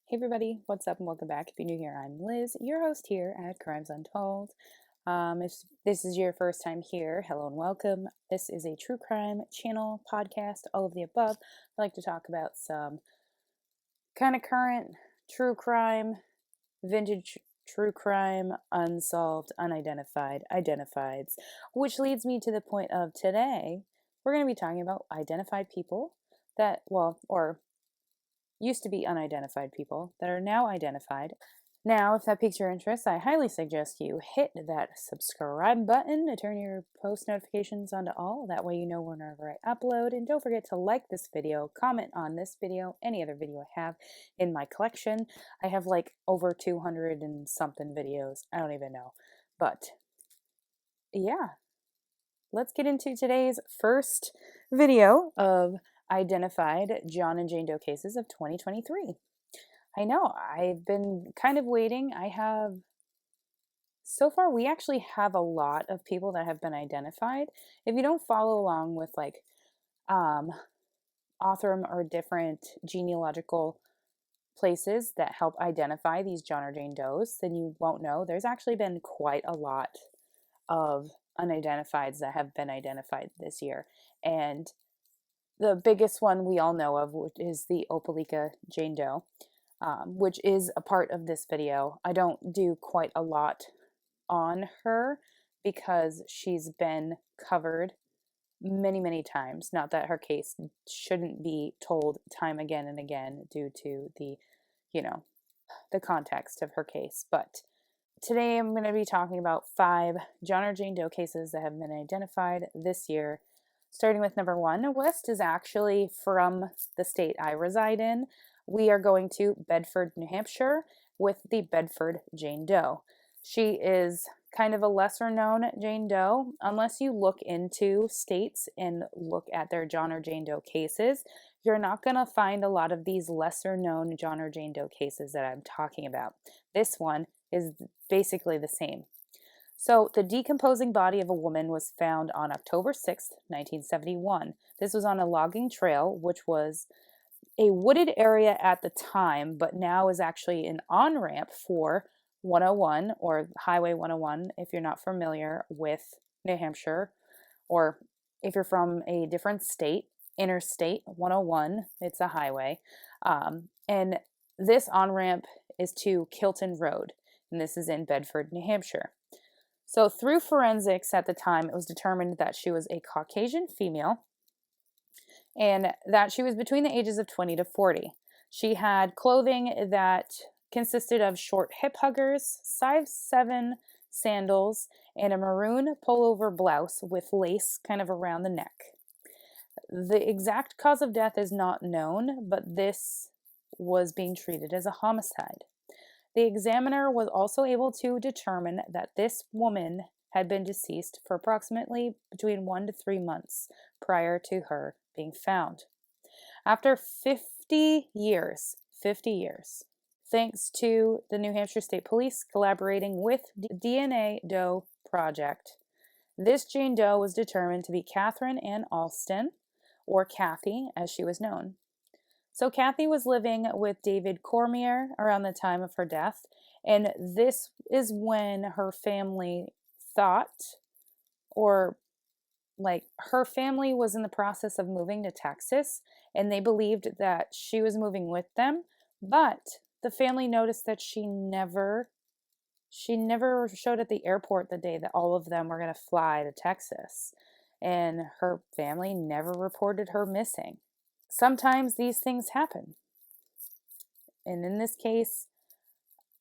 Hey everybody, what's up and welcome back. If you're new here, I'm Liz, your host here at Crimes Untold. If this is your first time here, hello and welcome. This is a true crime channel, podcast, all of the above. I like to talk about some kind of current true crime, vintage true crime, unsolved, unidentified, identifieds, which leads me to the point of today. We're going to be talking about identified people that, or used to be unidentified people that are now identified. Now, if that piques your interest, I highly suggest you hit that subscribe button to turn your post notifications on to all. That way you know whenever I upload. And don't forget to like this video, comment on this video, any other video I have in my collection. I have like over 200 and something videos. I don't even know. But yeah, let's get into today's first video of identified John and Jane Doe cases of 2023. I know, I've been kind of waiting. So far, we actually have a lot of people that have been identified. If you don't follow along with like um, Authorm or different genealogical places that help identify these John or Jane Does, then you won't know. There's actually been quite a lot of unidentifieds that have been identified this year. And the biggest one we all know of is the Opelika Jane Doe. Which is a part of this video. I don't do quite a lot on her because she's been covered many, many times. Not that her case shouldn't be told time again and again due to the context of her case. But today I'm going to be talking about 5 John or Jane Doe cases that have been identified this year. Starting with number 1, a list is actually from the state I reside in. We are going to Bedford, New Hampshire with the Bedford Jane Doe. She is kind of a lesser known Jane Doe. Unless you look into states and look at their John or Jane Doe cases, you're not going to find a lot of these lesser known John or Jane Doe cases that I'm talking about. This one is basically the same. So, the decomposing body of a woman was found on October 6th, 1971. This was on a logging trail, which was a wooded area at the time, but now is actually an on-ramp for 101 or Highway 101 if you're not familiar with New Hampshire, or if you're from a different state, Interstate 101, it's a highway. And this on-ramp is to Kilton Road, and this is in Bedford, New Hampshire. So through forensics at the time, it was determined that she was a Caucasian female and that she was between the ages of 20 to 40. She had clothing that consisted of short hip huggers, size 7 sandals, and a maroon pullover blouse with lace kind of around the neck. The exact cause of death is not known, but this was being treated as a homicide. The examiner was also able to determine that this woman had been deceased for approximately between 1 to 3 months prior to her being found. After 50 years, thanks to the New Hampshire State Police collaborating with the DNA Doe Project, this Jane Doe was determined to be Catherine Ann Alston, or Kathy as she was known. So Kathy was living with David Cormier around the time of her death, and this is when her family thought, or like her family was in the process of moving to Texas, and they believed that she was moving with them, but the family noticed that she never showed at the airport the day that all of them were going to fly to Texas, and her family never reported her missing. Sometimes these things happen. And in this case,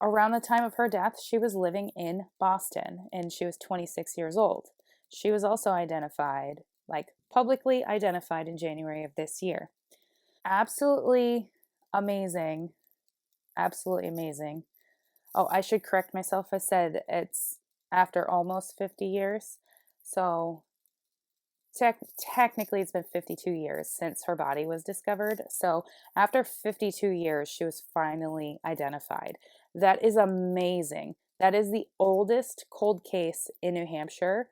around the time of her death, she was living in Boston and she was 26 years old. She was also identified, like publicly identified in January of this year. Absolutely amazing. Absolutely amazing. Oh, I should correct myself. I said it's after almost 50 years. So technically it's been 52 years since her body was discovered. So after 52 years, she was finally identified. That is amazing. That is the oldest cold case in New Hampshire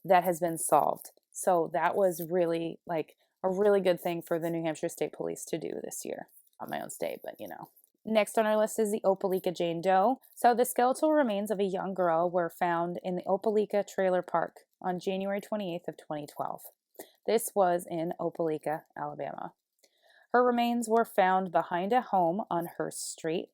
that has been solved. So that was really like a really good thing for the New Hampshire State Police to do this year. Not my own state, but Next on our list is the Opelika Jane Doe. So the skeletal remains of a young girl were found in the Opelika Trailer Park on January 28th of 2012. This was in Opelika, Alabama. Her remains were found behind a home on Hurst Street,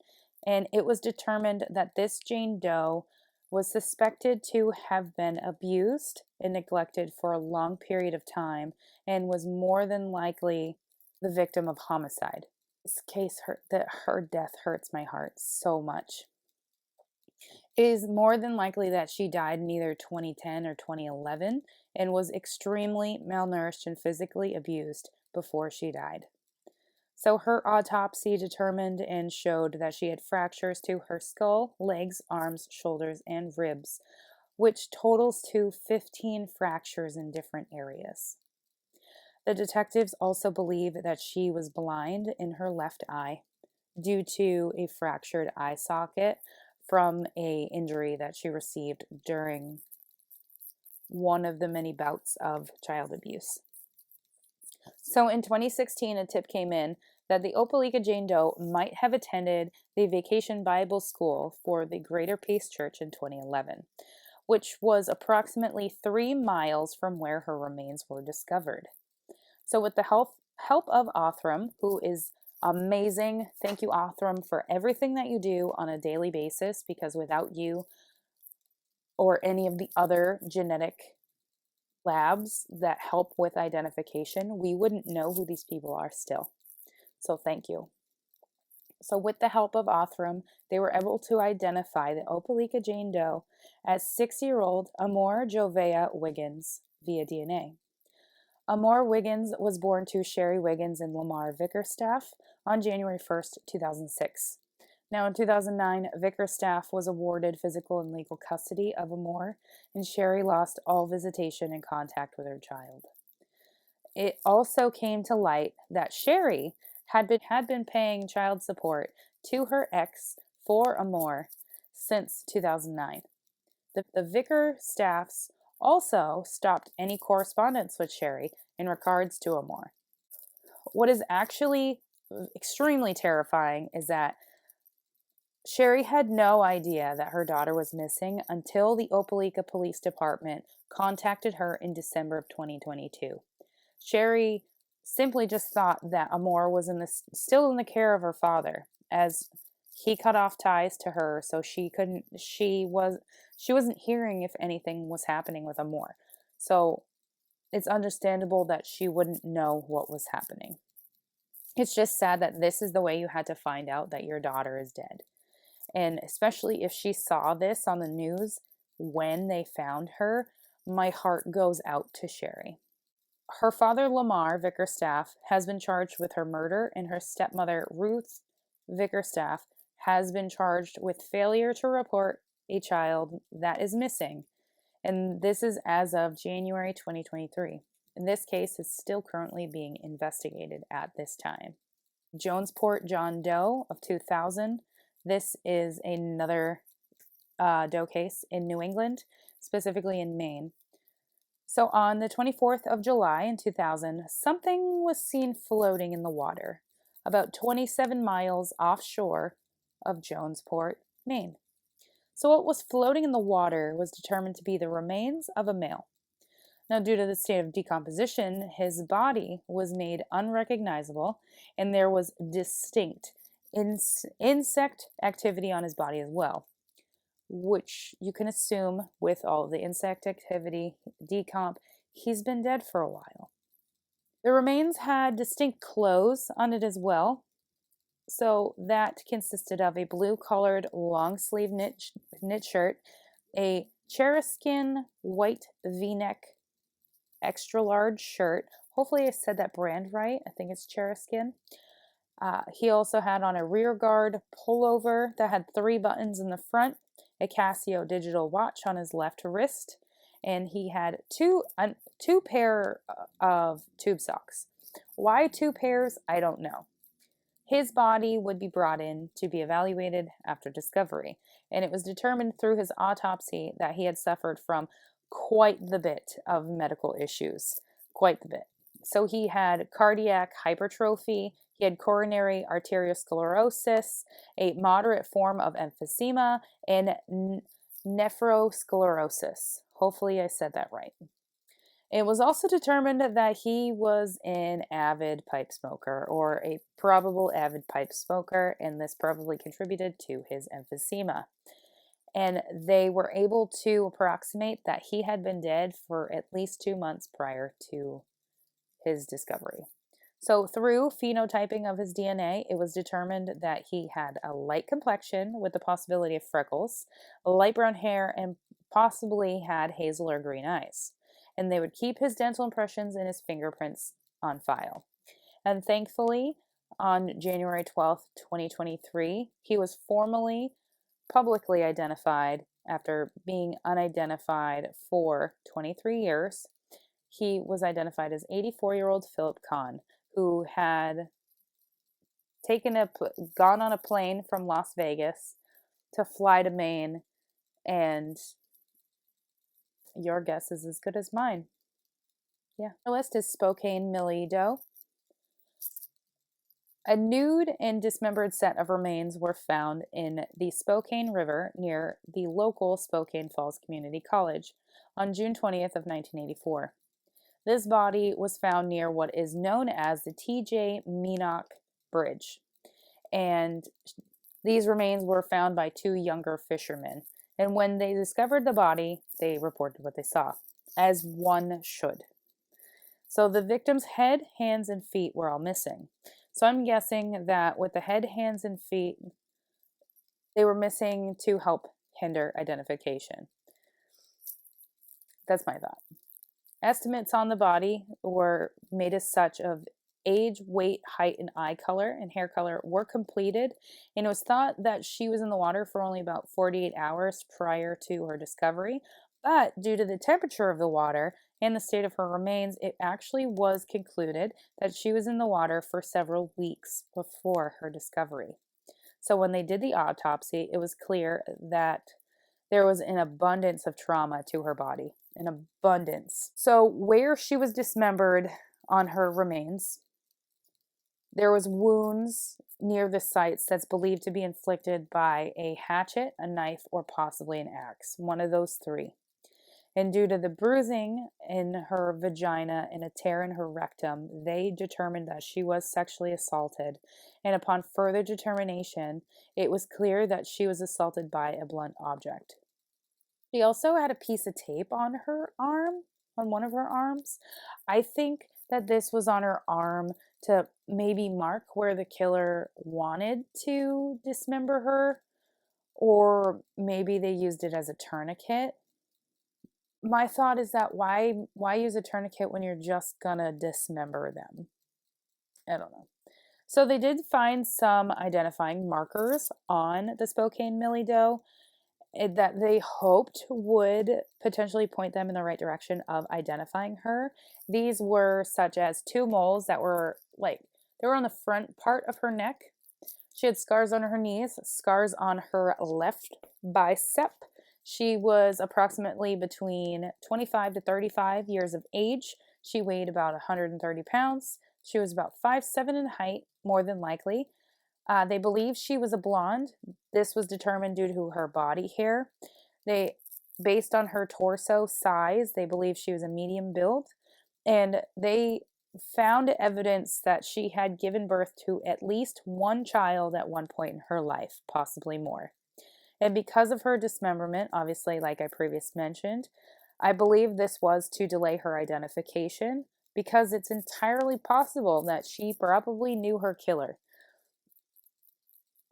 and it was determined that this Jane Doe was suspected to have been abused and neglected for a long period of time and was more than likely the victim of homicide. This case her death hurts my heart so much. It is more than likely that she died in either 2010 or 2011 and was extremely malnourished and physically abused before she died. So her autopsy determined and showed that she had fractures to her skull, legs, arms, shoulders, and ribs, which totals to 15 fractures in different areas. The detectives also believe that she was blind in her left eye due to a fractured eye socket from an injury that she received during one of the many bouts of child abuse. So in 2016, a tip came in that the Opelika Jane Doe might have attended the Vacation Bible School for the Greater Peace Church in 2011, which was approximately 3 miles from where her remains were discovered. So with the help of Othram, who is amazing, thank you Othram for everything that you do on a daily basis, because without you or any of the other genetic labs that help with identification, we wouldn't know who these people are still. So thank you. So with the help of Othram, they were able to identify the Opelika Jane Doe as 6-year-old Amor Jovea Wiggins via DNA. Amor Wiggins was born to Sherry Wiggins and Lamar Vickerstaff on January 1st, 2006. Now, in 2009, Vickerstaff was awarded physical and legal custody of Amor, and Sherry lost all visitation and contact with her child. It also came to light that Sherry had been paying child support to her ex for Amor since 2009. The Vickerstaffs also stopped any correspondence with Sherry in regards to Amor. What is actually extremely terrifying is that Sherry had no idea that her daughter was missing until the Opelika Police Department contacted her in December of 2022. Sherry simply just thought that Amor was still in the care of her father, as he cut off ties to her, so she wasn't hearing if anything was happening with Amor. So it's understandable that she wouldn't know what was happening. It's just sad that this is the way you had to find out that your daughter is dead. And especially if she saw this on the news when they found her, my heart goes out to Sherry. Her father, Lamar Vickerstaff, has been charged with her murder, and her stepmother, Ruth Vickerstaff, has been charged with failure to report a child that is missing. And this is as of January 2023. And this case is still currently being investigated at this time. Jonesport John Doe of 2000. This is another Doe case in New England, specifically in Maine. So on the 24th of July in 2000, something was seen floating in the water about 27 miles offshore of Jonesport, Maine. So what was floating in the water was determined to be the remains of a male. Now, due to the state of decomposition, his body was made unrecognizable, and there was distinct insect activity on his body as well, which you can assume with all of the insect activity, decomp, he's been dead for a while. The remains had distinct clothes on it as well. So that consisted of a blue-colored long-sleeve knit shirt, a cherry-skin white V-neck extra-large shirt. Hopefully I said that brand right. I think it's cherry-skin. He also had on a rear guard pullover that had 3 buttons in the front, a Casio digital watch on his left wrist, and he had two pair of tube socks. Why 2 pairs? I don't know. His body would be brought in to be evaluated after discovery, and it was determined through his autopsy that he had suffered from quite the bit of medical issues. Quite the bit. So he had cardiac hypertrophy, He had coronary arteriosclerosis, a moderate form of emphysema, and nephrosclerosis. Hopefully, I said that right. It was also determined that he was an avid pipe smoker or a probable avid pipe smoker, and this probably contributed to his emphysema. And they were able to approximate that he had been dead for at least 2 months prior to his discovery. So, through phenotyping of his DNA, it was determined that he had a light complexion with the possibility of freckles, light brown hair, and possibly had hazel or green eyes. And they would keep his dental impressions and his fingerprints on file. And thankfully, on January 12th, 2023, he was formally publicly identified after being unidentified for 23 years. He was identified as 84-year-old Philip Kahn, who had gone on a plane from Las Vegas to fly to Maine, and your guess is as good as mine. Yeah. The list is Spokane Millie Doe. A nude and dismembered set of remains were found in the Spokane River near the local Spokane Falls Community College on June 20th of 1984. This body was found near what is known as the T.J. Meenock Bridge, and these remains were found by two younger fishermen. And when they discovered the body, they reported what they saw, as one should. So the victim's head, hands, and feet were all missing. So I'm guessing that with the head, hands, and feet, they were missing to help hinder identification. That's my thought. Estimates on the body were made as such of age, weight, height, and eye color and hair color were completed, and it was thought that she was in the water for only about 48 hours prior to her discovery. But due to the temperature of the water and the state of her remains, it actually was concluded that she was in the water for several weeks before her discovery. So when they did the autopsy, it was clear that there was an abundance of trauma to her body, an abundance. So where she was dismembered on her remains, there was wounds near the sites that's believed to be inflicted by a hatchet, a knife, or possibly an axe, one of those three. And due to the bruising in her vagina and a tear in her rectum, they determined that she was sexually assaulted. And upon further determination, it was clear that she was assaulted by a blunt object. She also had a piece of tape on her arm, on one of her arms. I think that this was on her arm to maybe mark where the killer wanted to dismember her, or maybe they used it as a tourniquet. My thought is that why use a tourniquet when you're just gonna dismember them? I don't know. So they did find some identifying markers on the Spokane Millie Doe that they hoped would potentially point them in the right direction of identifying her. These were such as two moles that were they were on the front part of her neck. She had scars on her knees, scars on her left bicep. She was approximately between 25 to 35 years of age. She weighed about 130 pounds. She was about 5'7" in height, more than likely. They believe she was a blonde. This was determined due to her body hair. Based on her torso size, they believe she was a medium build. And they found evidence that she had given birth to at least one child at one point in her life, possibly more. And because of her dismemberment, obviously, like I previously mentioned, I believe this was to delay her identification because it's entirely possible that she probably knew her killer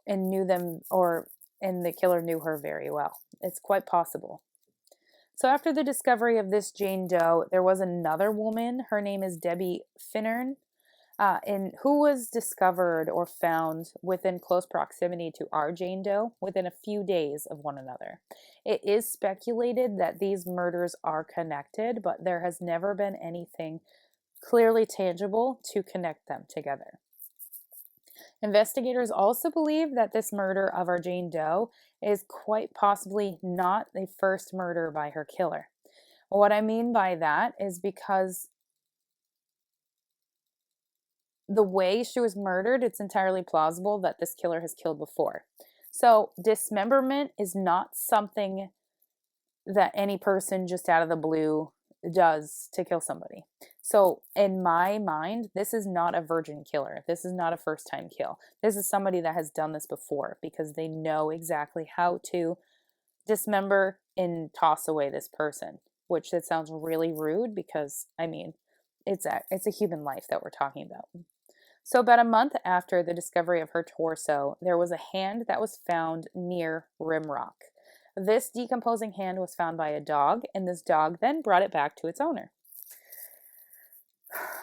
and and the killer knew her very well. It's quite possible. So after the discovery of this Jane Doe, there was another woman. Her name is Debbie Finnern, and who was discovered or found within close proximity to our Jane Doe within a few days of one another. It is speculated that these murders are connected, but there has never been anything clearly tangible to connect them together. Investigators also believe that this murder of our Jane Doe is quite possibly not the first murder by her killer. What I mean by that is because the way she was murdered, it's entirely plausible that this killer has killed before. So dismemberment is not something that any person just out of the blue does to kill somebody. So in my mind, this is not a virgin killer. This is not a first time kill. This is somebody that has done this before because they know exactly how to dismember and toss away this person, which it sounds really rude because I mean, it's a human life that we're talking about. So about a month after the discovery of her torso, there was a hand that was found near Rimrock. This decomposing hand was found by a dog, and this dog then brought it back to its owner.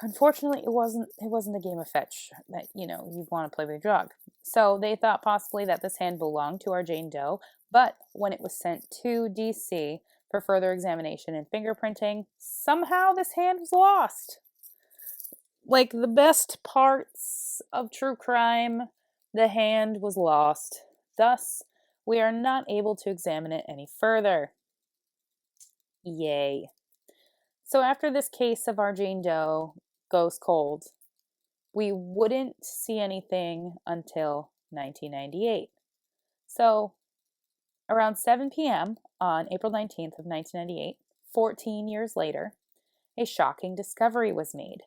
Unfortunately, it wasn't a game of fetch that, you want to play with your dog. So they thought possibly that this hand belonged to our Jane Doe, but when it was sent to DC for further examination and fingerprinting, somehow this hand was lost. Like the best parts of true crime, the hand was lost. Thus, we are not able to examine it any further. Yay. So after this case of our Jane Doe goes cold, we wouldn't see anything until 1998. So around 7 p.m. on April 19th of 1998, 14 years later, a shocking discovery was made.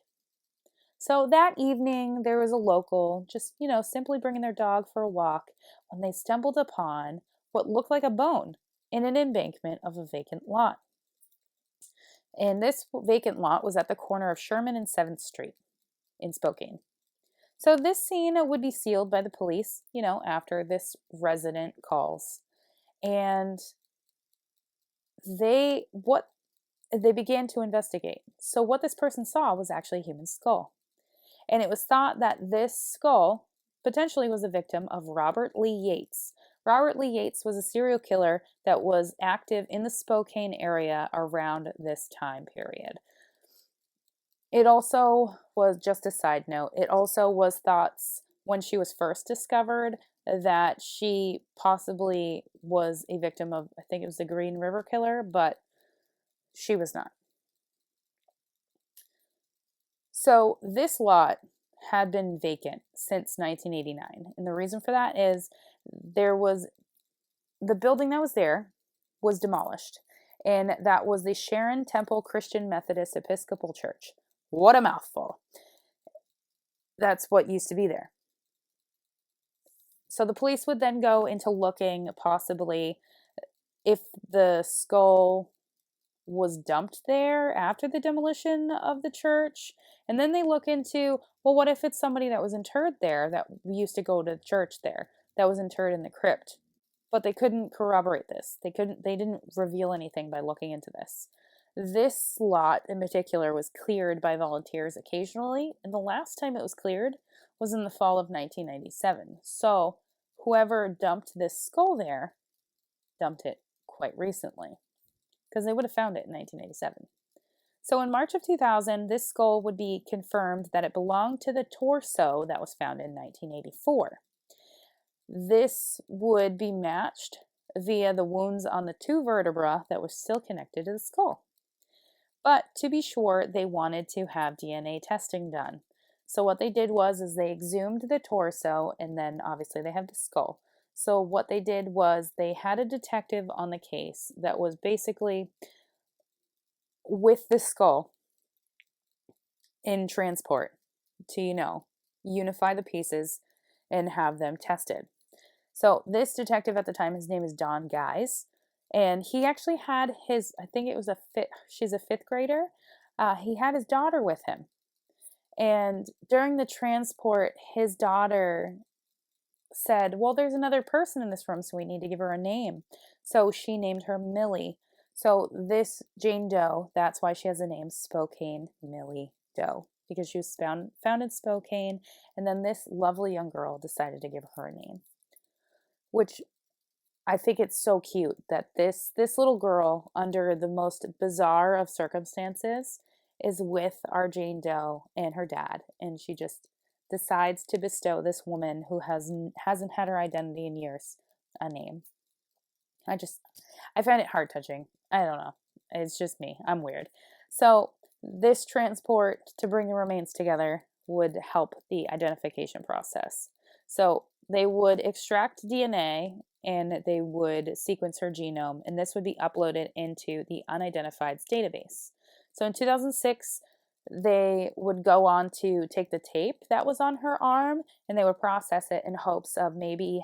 So that evening, there was a local just, simply bringing their dog for a walk when they stumbled upon what looked like a bone in an embankment of a vacant lot. And this vacant lot was at the corner of Sherman and 7th Street in Spokane. So this scene would be sealed by the police, after this resident calls. And they began to investigate. So what this person saw was actually a human skull. And it was thought that this skull potentially was a victim of Robert Lee Yates. Robert Lee Yates was a serial killer that was active in the Spokane area around this time period. It also was, just a side note, it also was thought when she was first discovered that she possibly was a victim of, I think it was the Green River Killer, but she was not. So this lot had been vacant since 1989. And the reason for that is the building that was there was demolished. And that was the Sharon Temple Christian Methodist Episcopal Church. What a mouthful. That's what used to be there. So the police would then go into looking possibly if the skull was dumped there after the demolition of the church. And then they look into, well, what if it's somebody that was interred there that used to go to church there, that was interred in the crypt? But they couldn't corroborate this. They didn't reveal anything by looking into this. This lot in particular was cleared by volunteers occasionally, and the last time it was cleared was in the fall of 1997. So whoever dumped this skull there dumped it quite recently, because they would have found it in 1987. So in March of 2000, this skull would be confirmed that it belonged to the torso that was found in 1984. This would be matched via the wounds on the two vertebrae that was still connected to the skull. But to be sure, they wanted to have DNA testing done. So what they did is they exhumed the torso, and then obviously they have the skull. So what they did was they had a detective on the case that was basically with the skull in transport to, unify the pieces and have them tested. So this detective at the time, his name is Don Guise, and he actually had she's a fifth grader. He had his daughter with him. And during the transport, his daughter said, well, there's another person in this room, so we need to give her a name. So she named her Millie. So this Jane Doe, that's why she has a name, Spokane Millie Doe, because she was found in Spokane, and then this lovely young girl decided to give her a name, which I think it's so cute that this little girl, under the most bizarre of circumstances, is with our Jane Doe and her dad, and she just decides to bestow this woman who hasn't had her identity in years a name. I find it heart touching. I don't know. It's just me. I'm weird. So this transport to bring the remains together would help the identification process. So they would extract DNA and they would sequence her genome, and this would be uploaded into the unidentified database. So in 2006, they would go on to take the tape that was on her arm and they would process it in hopes of maybe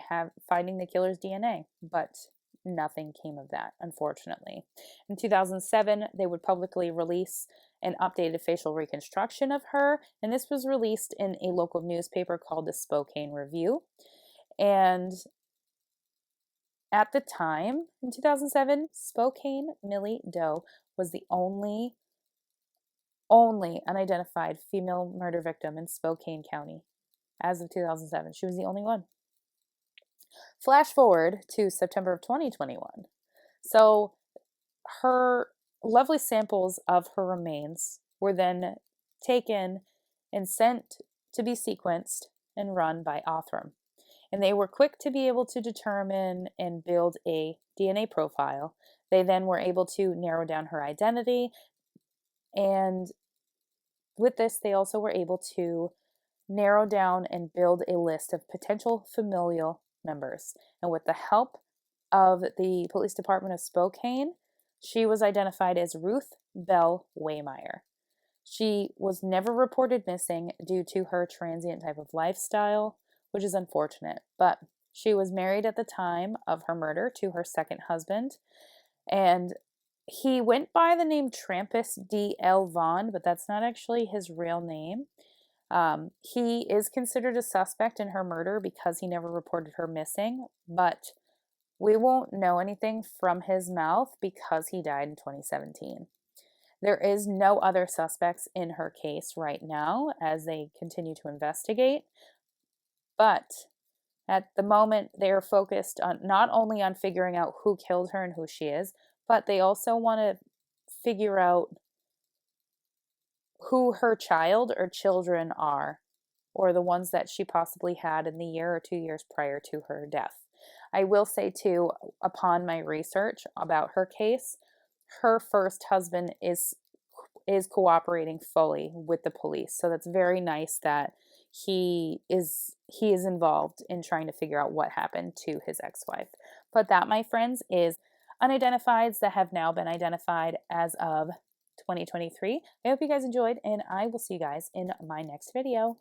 finding the killer's DNA, but nothing came of that, unfortunately. In 2007, they would publicly release an updated facial reconstruction of her, and this was released in a local newspaper called the Spokane Review. And at the time, in 2007, Spokane Millie Doe was the only unidentified female murder victim in Spokane County as of 2007. She was the only one. Flash forward to September of 2021. So her lovely samples of her remains were then taken and sent to be sequenced and run by Othram. And they were quick to be able to determine and build a DNA profile. They then were able to narrow down her identity. And with this, they also were able to narrow down and build a list of potential familial members. And with the help of the police department of Spokane, she was identified as Ruth Bell Waymeyer. She was never reported missing due to her transient type of lifestyle, which is unfortunate. But she was married at the time of her murder to her second husband, and he went by the name Trampus D.L. Vaughn, but that's not actually his real name. He is considered a suspect in her murder because he never reported her missing, but we won't know anything from his mouth because he died in 2017. There is no other suspects in her case right now as they continue to investigate, but at the moment they are focused on not only on figuring out who killed her and who she is, but they also want to figure out who her child or children are, or the ones that she possibly had in the year or 2 years prior to her death. I will say too, upon my research about her case, her first husband is cooperating fully with the police. So that's very nice that he is involved in trying to figure out what happened to his ex-wife. But that, my friends, is unidentifieds that have now been identified as of 2023. I hope you guys enjoyed, and I will see you guys in my next video.